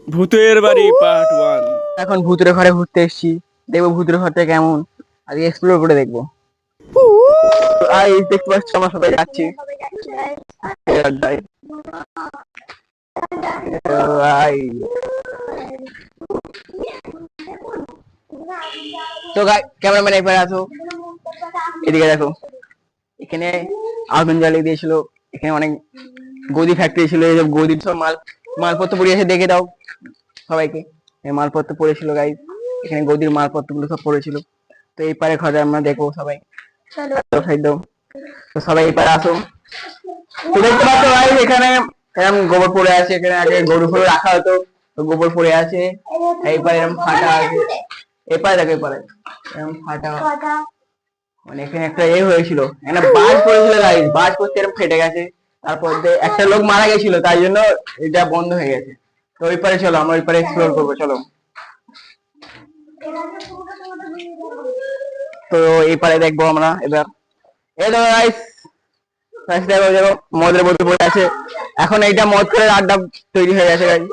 ভূতের বাড়ি পার্ট 1। এখন ভূতের ঘরে ঘুরতে এসেছি, দেখবো ভূতের ঘরটা কেমন, আজকে এক্সপ্লোর করে দেখবো। আর এই দেখতে পাচ্ছি আমরা সবাই যাচ্ছি। তো ক্যামেরাম্যান একবার আসো, এদিকে দেখো। এখানে আগুন জ্বালিয়ে দিয়েছিল, এখানে অনেক গদি ফ্যাক্টরি ছিল, এইসব গদির সব মালপত্র পড়ে আছে, দেখে দাও সবাইকে। মালপত্র পড়েছিল গাইস, এখানে গদির মালপত্র গুলো সব পড়েছিল। তো এই পারে ঘরে আমরা দেখবো সবাই, তো সবাই এই পারে আসো। তো দেখতে পাচ্ছ গাইস, এখানে এরকম গোবর পড়ে আছে, এখানে আগে গরু ফরু রাখা হতো, তো গোবর পড়ে আছে। এই পারে এরকম ফাটা আছে, এই পারে দেখো, এই পারে এরকম ফাটা, মানে এখানে একটা হয়েছিল, একটা বাজ পড়েছিল গাইস, বাজ পড়তে এরকম ফেটে গেছে। তারপর একটা লোক মারা গেছিল, তাই জন্য এটা বন্ধ হয়ে গেছে। তো ওই পারে চলো, আমরা ওই পারে এক্সপ্লোর করবো, চলো। তো এই পারে দেখবো আমরা এবার। এই দেখো গাইস, দেখো দেখো মদের বোতল পড়ে আছে, এখন এইটা মদ করে আড্ডা তৈরি হয়ে গেছে গাইস।